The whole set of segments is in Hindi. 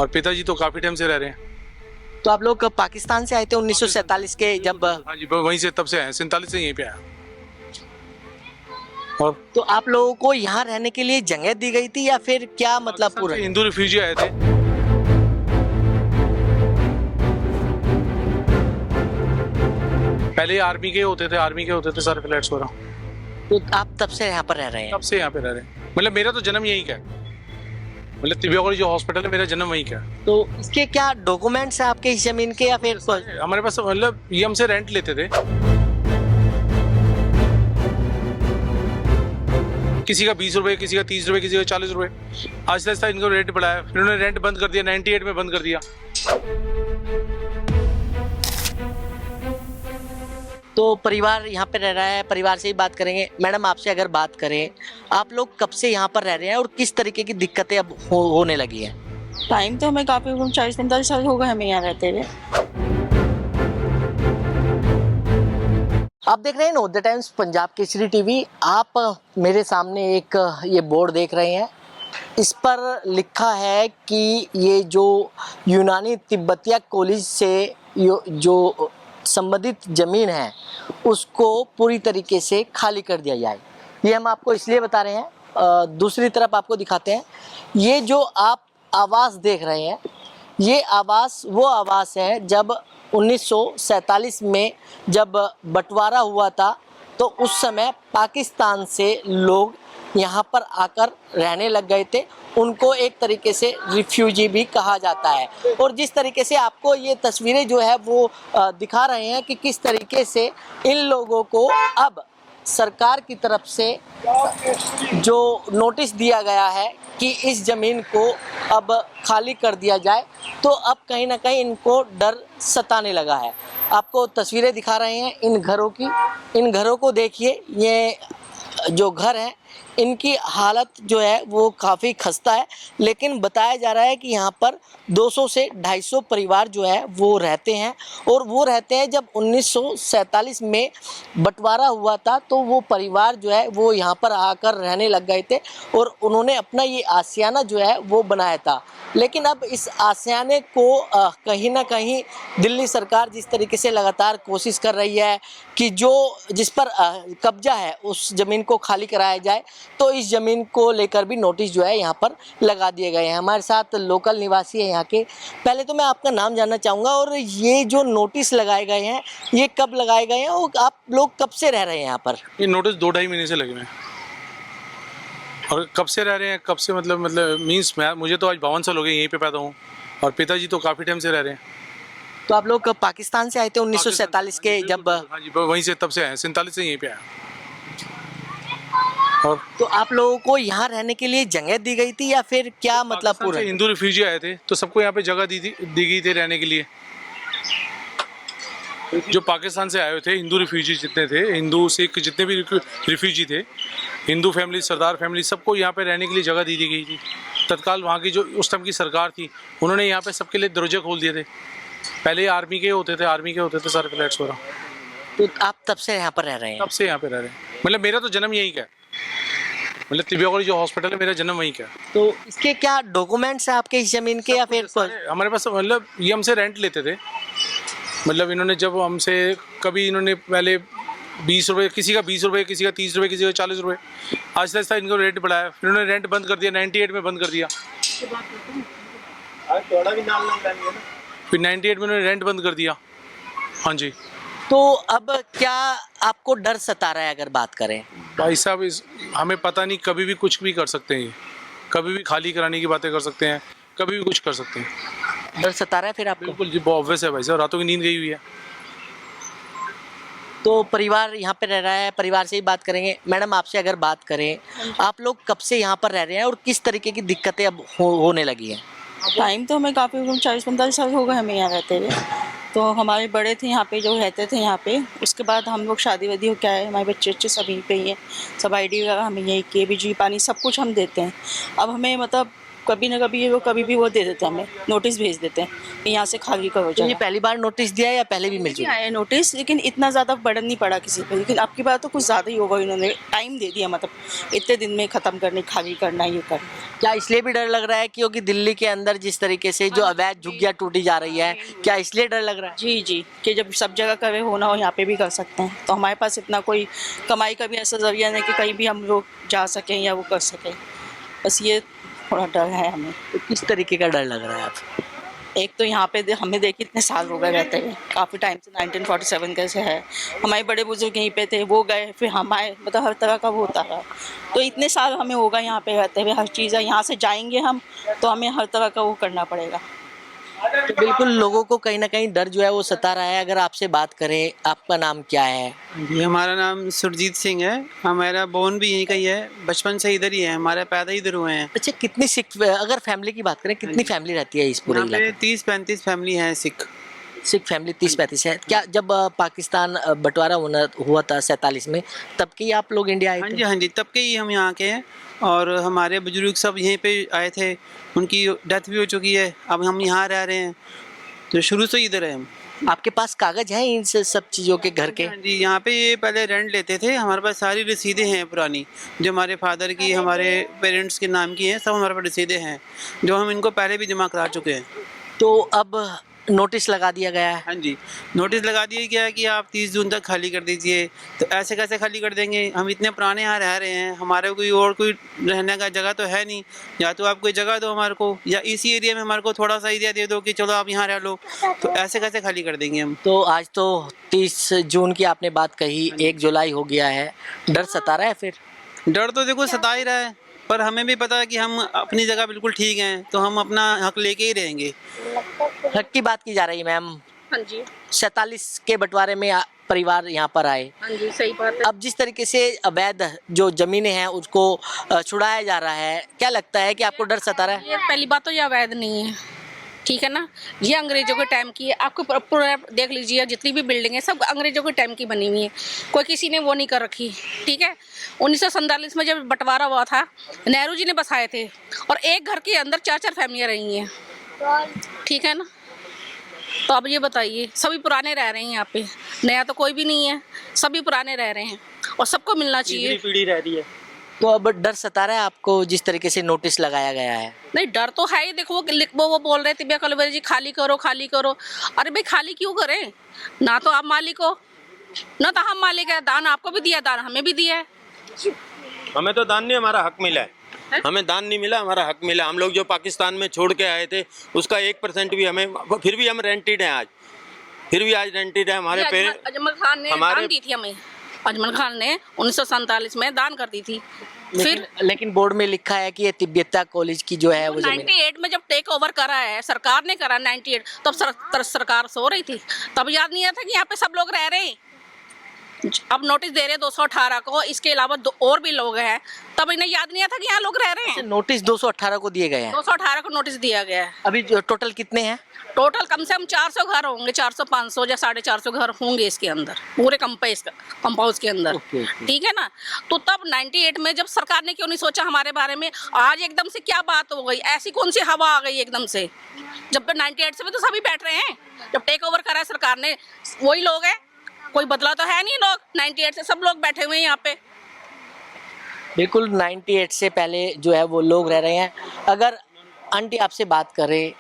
और पिताजी तो काफी टाइम से रह रहे हैं। तो आप लोग पाकिस्तान से आए थे 1947 के जब? हाँ जी, वहीं से तब से आए, 47 से यहीं पे आया। और तो आप लोगों को यहाँ रहने के लिए जगह दी गई थी या फिर क्या मतलब पाकिस्तान पूरा? से हिंदू रिफ्यूजी आए थे। पहले आर्मी के होते थे सारे फ्लैट्स वगैरह। तो आप तब से यहाँ पर रह रहे हैं? तब से यहाँ पे रह रहे हैं। मतलब मेरा तो जन्म यहीं का है, मतलब तिबिया कॉलेज जो हॉस्पिटल है, मेरा जन्म वहीं का है। तो इसके क्या डॉक्यूमेंट्स हैं आपके इस जमीन के या फिर हमारे पास मतलब ये हमसे रेंट लेते थे, किसी का 20 रुपए, किसी का 30 रुपए, किसी का 40 रुपए। आहिस्ता आहिस्ता इनको रेंट बढ़ाया, फिर उन्होंने रेंट बंद कर दिया, 98 में बंद कर दिया। तो परिवार यहाँ पे रह रहा है, परिवार से ही बात करेंगे। मैडम आपसे अगर बात करें, आप लोग कब से यहाँ पर रह रहे हैं और किस तरीके की दिक्कतें अब होने लगी हैं? टाइम तो हमें काफ़ी 40-45 साल हो गए हमें यहाँ रहते हुए। आप देख रहे हैं the times Punjab Kesari TV. आप मेरे सामने एक ये बोर्ड देख रहे हैं, इस पर लिखा है कि ये जो यूनानी तिब्बतिया कॉलेज से जो संबंधित ज़मीन है उसको पूरी तरीके से खाली कर दिया जाए। ये हम आपको इसलिए बता रहे हैं। दूसरी तरफ आपको दिखाते हैं, ये जो आप आवास देख रहे हैं, ये आवास वो आवास है जब 1947 में जब बंटवारा हुआ था, तो उस समय पाकिस्तान से लोग यहाँ पर आकर रहने लग गए थे। उनको एक तरीके से रिफ्यूजी भी कहा जाता है। और जिस तरीके से आपको ये तस्वीरें जो है वो दिखा रहे हैं कि किस तरीके से इन लोगों को अब सरकार की तरफ से जो नोटिस दिया गया है कि इस ज़मीन को अब खाली कर दिया जाए, तो अब कहीं ना कहीं इनको डर सताने लगा है। आपको तस्वीरें दिखा रहे हैं इन घरों की। इन घरों को देखिए, ये जो घर हैं इनकी हालत जो है वो काफ़ी खस्ता है, लेकिन बताया जा रहा है कि यहाँ पर 200 से 250 परिवार जो है वो रहते हैं। और वो रहते हैं जब 1947 में बंटवारा हुआ था, तो वो परिवार जो है वो यहाँ पर आकर रहने लग गए थे और उन्होंने अपना ये आशियाना जो है वो बनाया था। लेकिन अब इस आशियाने को कहीं ना कहीं दिल्ली सरकार जिस तरीके से लगातार कोशिश कर रही है कि जो जिस पर कब्जा है उस ज़मीन को खाली कराया जाए, तो इस ज़मीन को लेकर भी नोटिस जो है यहाँ पर लगा दिए गए हैं। हमारे साथ लोकल निवासी है यहाँ के। पहले तो मैं आपका नाम जानना चाहूँगा, और ये जो नोटिस लगाए गए हैं ये कब लगाए गए हैं और आप लोग कब से रह रहे हैं यहाँ पर? ये नोटिस 2-2.5 महीने से लगे हुए हैं। और कब से रह रहे हैं, कब से मतलब मीन्स मुझे तो आज 52 साल हो गए, यहीं पे पैदा हूँ। और पिताजी तो काफ़ी टाइम से रह रहे हैं। तो आप लोग पाकिस्तान से आए थे 1947 के जब? हाँ जी, वहीं से तब से आए, 47 से यहीं पे आया। और तो आप लोगों को यहाँ रहने के लिए जगह दी गई थी या फिर क्या मतलब पाकिस्तान पूरा? से हिंदू रिफ्यूजी आए थे, तो सबको यहाँ पे जगह दी गई थी रहने के लिए। जो पाकिस्तान से आए हुए थे हिंदू रिफ्यूजी जितने थे, हिंदू सिख जितने भी रिफ्यूजी थे, हिंदू फैमिली, सरदार फैमिली, सबको यहाँ पे रहने के लिए जगह दी गई थी। तत्काल वहाँ की जो उस टाइम की सरकार थी, उन्होंने यहाँ पे सबके लिए दरवाजे खोल दिए थे। पहले आर्मी के होते थे सारे फ्लैट्स वगैरह। तो आप तब से यहाँ पर रह रहे हैं? तब से यहाँ पे रह रहे हैं। मतलब मेरा तो जन्म यहीं का है, मतलब तिबिया कॉलेज जो हॉस्पिटल है, मेरा जन्म वहीं का है। तो इसके क्या डॉक्यूमेंट्स हैं आपके इस ज़मीन के या फिर हमारे पास मतलब ये हमसे रेंट लेते थे। मतलब इन्होंने जब हमसे कभी इन्होंने पहले 20 रुपए, किसी का 20 रुपए, किसी का 30 रुपए, किसी का 40 रुपए। आहिस्ता आहिस्ता इनको रेंट बढ़ाया, फिर उन्होंने रेंट बंद कर दिया, 98 में बंद कर दिया। फिर 98 में उन्होंने रेंट बंद कर दिया। हाँ जी। तो अब क्या आपको डर सता रहा है अगर बात करें? भाई साहब, हमें पता नहीं, कभी भी कुछ भी कर सकते हैं। ये कभी भी खाली कराने की बातें कर सकते हैं, कभी भी कुछ कर सकते हैं। डर सता रहा है फिर आपको? बिल्कुल जी, बहुत ऑब्वियस है भाई साहब, रातों की नींद गई हुई है। तो परिवार यहाँ पे रह रहा है, परिवार से ही बात करेंगे। मैडम आपसे अगर बात करें, आप लोग कब से यहाँ पर रह रहे हैं और किस तरीके की दिक्कतें अब होने लगी हैं? टाइम तो हमें काफ़ी 40-45 साल हो गए हमें यहाँ रहते हुए। तो हमारे बड़े थे यहाँ पे जो रहते थे यहाँ पे, उसके बाद हम लोग शादी वादी हो क्या है, हमारे बच्चे सब यहीं पे ही हैं, सब ID वगैरह हमें यहीं के, बिजली पानी सब कुछ हम देते हैं। अब हमें मतलब कभी ना कभी भी वो दे देते हैं, हमें नोटिस भेज देते हैं कि यहाँ से खाली करो तो ये जगह। पहली बार नोटिस दिया है या पहले भी मिल जी चुका है? आया नोटिस, लेकिन इतना ज़्यादा बर्डन नहीं पड़ा किसी पे, लेकिन आपकी बात तो कुछ ज़्यादा ही होगा, इन्होंने टाइम दे दिया, मतलब इतने दिन में ख़त्म करने, खाली करना, ये करना। क्या इसलिए भी डर लग रहा है क्योंकि दिल्ली के अंदर जिस तरीके से जो अवैध झुग्गियां टूटी जा रही है, क्या इसलिए डर लग रहा है? जी जी, कि जब सब जगह करे होना हो यहाँ पे भी कर सकते हैं, तो हमारे पास इतना कोई कमाई का भी ऐसा जरिया नहीं कि कहीं भी हम लोग जा सकें या वो कर सकें, बस ये थोड़ा डर है हमें। तो किस तरीके का डर लग रहा है आपको? एक तो यहाँ पे हमें देखिए इतने साल हो गए रहते हुए, काफ़ी टाइम से 1947 कैसे है, हमारे बड़े बुजुर्ग यहीं पे थे, वो गए, फिर हम आए, मतलब हर तरह का वो होता रहा, तो इतने साल हमें होगा यहाँ पे रहते हुए, हर चीज़ है, यहाँ से जाएंगे हम तो हमें हर तरह का वो करना पड़ेगा। तो बिल्कुल लोगों को कहीं ना कहीं डर जो है वो सता रहा है। अगर आपसे बात करें, आपका नाम क्या है? जी, हमारा नाम सुरजीत सिंह है। हमारा बोर्न भी यहीं का ही है, बचपन से इधर ही है, हमारे पैदा ही इधर हुए हैं। अच्छा, कितनी सिख, अगर फैमिली की बात करें, कितनी फैमिली रहती है इस पूरे यहाँ इलाके पे में? 30-35 फैमिली हैं सिख। सिख फैमिली 30-35 है। क्या जब पाकिस्तान बंटवारा हुआ था 47 में, तब के आप लोग इंडिया आए हाँ थे? जी, हाँ जी, तब के ही हम यहाँ के हैं और हमारे बुजुर्ग सब यहीं पे आए थे, उनकी डेथ भी हो चुकी है, अब हम यहाँ रह रहे हैं, तो शुरू से ही इधर है हम। आपके पास कागज हैं इन सब चीज़ों के घर के? हाँ जी, यहाँ पे ये पहले रेंट लेते थे, हमारे पास सारी रसीदें हैं पुरानी, जो हमारे फादर की, हमारे पेरेंट्स के नाम की हैं, सब हमारे पास रसीदें हैं, जो हम इनको पहले भी जमा करा चुके हैं। तो अब नोटिस लगा दिया गया है। हाँ जी, नोटिस लगा दिया गया है कि आप 30 जून तक खाली कर दीजिए। तो ऐसे कैसे खाली कर देंगे, हम इतने पुराने यहाँ रह रहे हैं, हमारे कोई और कोई रहने का जगह तो है नहीं, या तो आप कोई जगह दो हमारे को, या इसी एरिया में हमारे को थोड़ा सा एरिया दे दो कि चलो आप यहाँ रह लो, तो ऐसे कैसे खाली कर देंगे हम। तो आज तो 30 जून की आपने बात कही, 1 जुलाई हो गया है, डर सता रहा है फिर? डर तो देखो सता ही रहा है, पर हमें भी पता है कि हम अपनी जगह बिल्कुल ठीक हैं, तो हम अपना हक लेके ही रहेंगे। हक की बात की जा रही है मैम। हाँ जी, 47 के बंटवारे में परिवार यहाँ पर आए। हाँ जी, सही बात है। अब जिस तरीके से अवैध जो जमीनें हैं उसको छुड़ाया जा रहा है, क्या लगता है कि आपको डर सता रहा है? ये पहली बात तो ये अवैध नहीं है, ठीक है ना, ये अंग्रेजों के टाइम की है। आपको पूरा देख लीजिए, जितनी भी बिल्डिंग है सब अंग्रेजों के टाइम की बनी हुई है, कोई किसी ने वो नहीं कर रखी, ठीक है। 1947 में जब बंटवारा हुआ था, नेहरू जी ने बसाए थे, और एक घर के अंदर 4-4 फैमिलियाँ रही हैं, ठीक है ना। तो अब ये बताइए, सभी पुराने रह रहे हैं यहाँ पे, नया तो कोई भी नहीं है, सभी पुराने रह रहे हैं और सबको मिलना चाहिए। पीढ़ी रह रही है। तो अब डर सता रहा है आपको जिस तरीके से नोटिस लगाया गया है? नहीं, डर तो है ही। देखो वो बोल रहे थे भैया कलवेरी जी खाली करो खाली करो। अरे भाई खाली क्यों करें, ना तो आप मालिक हो ना तो हम मालिक है, दान आपको भी दिया, दान हमें भी दिया है। हमें तो दान नहीं, हमारा हक मिला है। हमें दान नहीं मिला, हमारा हक मिला। हम लोग जो पाकिस्तान में छोड़ के आए थे उसका 1% भी हमें, फिर भी हम रेंटेड हैं आज, फिर भी आज रेंटेड है। हमारे पेरेंट्स, अजमल खान ने दान दी थी हमें, अजमल खान ने 1947 में दान कर दी थी। फिर लेकिन बोर्ड में लिखा है कि ये तिब्बतिया कॉलेज की जो है वो जमीन 98 में जब टेक ओवर करा है सरकार ने करा 98, तब सरकार सो रही थी, तब याद नहीं आता कि यहाँ पे सब लोग रह रहे हैं। अब नोटिस दे रहे हैं 218 को, इसके अलावा और भी लोग हैं, तब इन्हें याद नहीं आता कि यहाँ लोग रह रहे हैं। नोटिस 218 को दिए गए हैं। 218 को नोटिस दिया गया है। अभी टोटल कितने हैं? टोटल कम से कम 400 घर होंगे, 400-500 या 450 घर होंगे इसके अंदर, पूरे कंपाउंड के अंदर, ओके। ठीक है ना। तो तब 98 में जब सरकार ने क्यों नहीं सोचा हमारे बारे में, आज एकदम से क्या बात हो गई, ऐसी कौन सी हवा आ गई एकदम से, जब 98 से भी तो सभी बैठ रहे हैं, जब टेक ओवर करा है सरकार ने, वही लोग हैं, कोई बदला तो है नहीं। लोग 98 से सब लोग बैठे हुए हैं यहाँ पे। बिल्कुल 98 से पहले जो है वो लोग रह रहे हैं। अगर आंटी आपसे बात करें,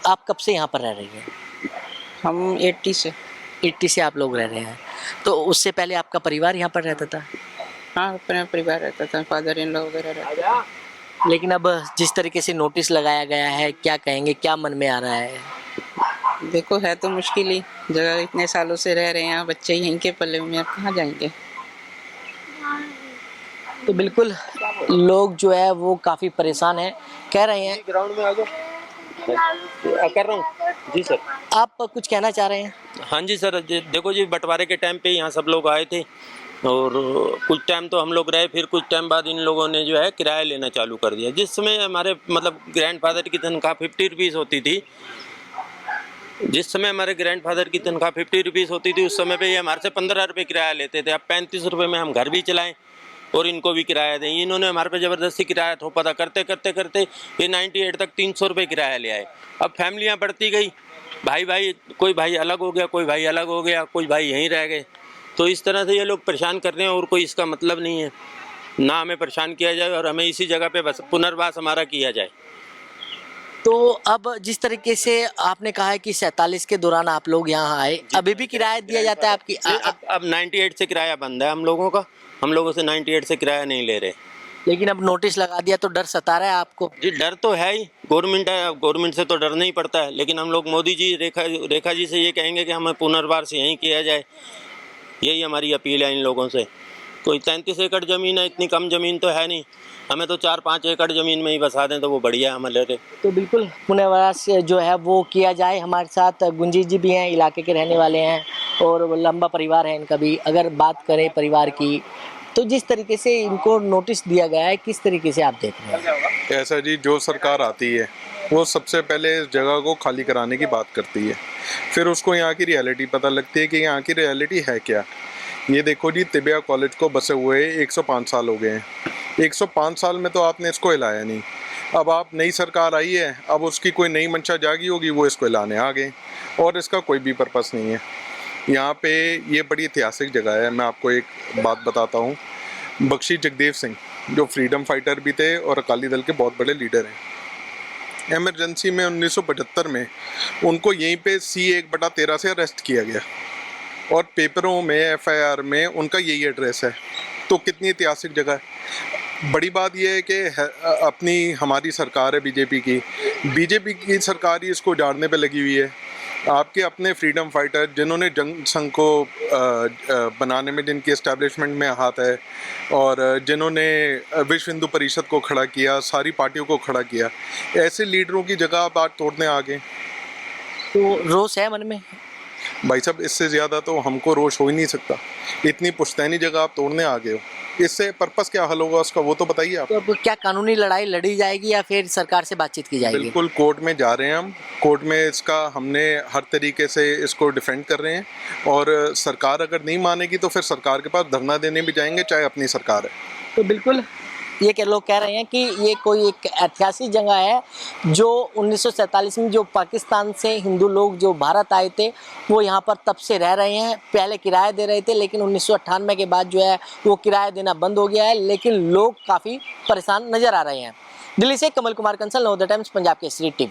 आप कब से यहाँ पर रह रही हैं? हम 80 से। 80 से आप लोग रह रहे हैं, तो उससे पहले आपका परिवार यहाँ पर रहता था? हाँ, अपना परिवार रहता था, फादर इन लॉ वगैरह रहते थे। लेकिन अब जिस तरीके से नोटिस लगाया गया है, क्या कहेंगे, क्या मन में आ रहा है? देखो है तो मुश्किल ही, जगह इतने सालों से रह रहे हैं, बच्चे यहीं के पले हुए हैं, अब कहाँ जाएंगे। तो बिल्कुल लोग जो है वो काफ़ी परेशान हैं, कह रहे हैं। ग्राउंड में आ जाओ, कर रहा हूँ जी सर। आप कुछ कहना चाह रहे हैं? हाँ जी सर, देखो जी, बंटवारे के टाइम पे यहाँ सब लोग आए थे और कुछ टाइम तो हम लोग रहे, फिर कुछ टाइम बाद इन लोगों ने जो है किराया लेना चालू कर दिया। जिस समय हमारे मतलब ग्रैंडफादर की तनख्वाह 50 रुपीज़ होती थी, जिस समय हमारे ग्रैंडफादर की तनख्वाह 50 रुपीज़ होती थी, उस समय पे ये हमारे से 15 रुपये किराया लेते थे। अब 35 रुपये में हम घर भी चलाएं और इनको भी किराया दें। इन्होंने हमारे पे ज़बरदस्ती किराया थोपा था, करते करते करते ये 98 तक 300 रुपये किराया ले आए। अब फैमिलियाँ बढ़ती गई, भाई कोई भाई अलग हो गया, कोई भाई अलग हो गया, कोई भाई यहीं रह गए। तो इस तरह से ये लोग परेशान कर रहे हैं और कोई इसका मतलब नहीं है। ना हमें परेशान किया जाए और हमें इसी जगह पे बस पुनर्वास हमारा किया जाए। तो अब जिस तरीके से आपने कहा है कि 47 के दौरान आप लोग यहाँ आए, अभी भी किराया दिया जाता है आपकी? अब 98 से किराया बंद है हम लोगों का, हम लोगों से 98 से किराया नहीं ले रहे। लेकिन अब नोटिस लगा दिया तो डर सता रहा है आपको? जी डर तो है ही, गवर्नमेंट है, गवर्नमेंट से तो डरना ही पड़ता है। लेकिन हम लोग मोदी जी रेखा जी से ये कहेंगे कि हमें पुनर्वास यहीं किया जाए, यही हमारी अपील है इन लोगों से। कोई 33 एकड़ ज़मीन है, इतनी कम ज़मीन तो है नहीं, हमें तो 4-5 एकड़ ज़मीन में ही बसा दें तो वो बढ़िया है हमारे लिए। तो बिल्कुल पुनर्वास जो है वो किया जाए। हमारे साथ गुंजीत जी भी हैं, इलाके के रहने वाले हैं और लंबा परिवार है इनका भी। अगर बात करें परिवार की, तो जिस तरीके से इनको नोटिस दिया गया है, किस तरीके से आप देख रहे हैं? ऐसा जी, जो सरकार आती है वो सबसे पहले इस जगह को खाली कराने की बात करती है, फिर उसको यहाँ की रियलिटी पता लगती है कि यहाँ की रियलिटी है क्या। ये देखो जी, तिबिया कॉलेज को बसे हुए 105 साल हो गए हैं। 105 साल में तो आपने इसको हिलाया नहीं। अब आप नई सरकार आई है, अब उसकी कोई नई मंशा जागी होगी, वो इसको हिलाने आ गए और इसका कोई भी पर्पस नहीं है। यहाँ पे ये बड़ी ऐतिहासिक जगह है। मैं आपको एक बात बताता हूँ। बख्शी जगदेव सिंह जो फ्रीडम फाइटर भी थे और अकाली दल के बहुत बड़े लीडर हैं, एमरजेंसी में 1975 में उनको यहीं पे C1/13 से अरेस्ट किया गया और पेपरों में FIR में उनका यही एड्रेस है। तो कितनी ऐतिहासिक जगह है। बड़ी बात यह है कि हमारी सरकार है बीजेपी की सरकार ही इसको उजाड़ने पे लगी हुई है। आपके अपने फ्रीडम फाइटर जिन्होंने जंग संघ को बनाने में जिनकी एस्टैब्लिशमेंट में हाथ है और जिन्होंने विश्व हिंदू परिषद को खड़ा किया, सारी पार्टियों को खड़ा किया, ऐसे लीडरों की जगह आप आज तोड़ने आ गए। तो रोष है मन में? भाई साहब, इससे ज़्यादा तो हमको रोष हो ही नहीं सकता। इतनी पुश्तैनी जगह आप तोड़ने आ गए हो, इससे पर्पस क्या हल होगा उसका, वो तो बताइए आप। तो अब क्या कानूनी लड़ाई लड़ी जाएगी या फिर सरकार से बातचीत की जाएगी? बिल्कुल कोर्ट में जा रहे हैं हम। कोर्ट में इसका हमने हर तरीके से इसको डिफेंड कर रहे हैं और सरकार अगर नहीं मानेगी तो फिर सरकार के पास धरना देने भी जाएंगे, चाहे अपनी सरकार है। तो बिल्कुल ये लोग कह रहे हैं कि ये कोई एक ऐतिहासिक जगह है जो 1947 में जो पाकिस्तान से हिंदू लोग जो भारत आए थे वो यहाँ पर तब से रह रहे हैं। पहले किराया दे रहे थे, लेकिन 1998 के बाद जो है वो किराया देना बंद हो गया है, लेकिन लोग काफ़ी परेशान नज़र आ रहे हैं। दिल्ली से कमल कुमार कंसल, नवोदय टाइम्स, पंजाब केसरी टीवी।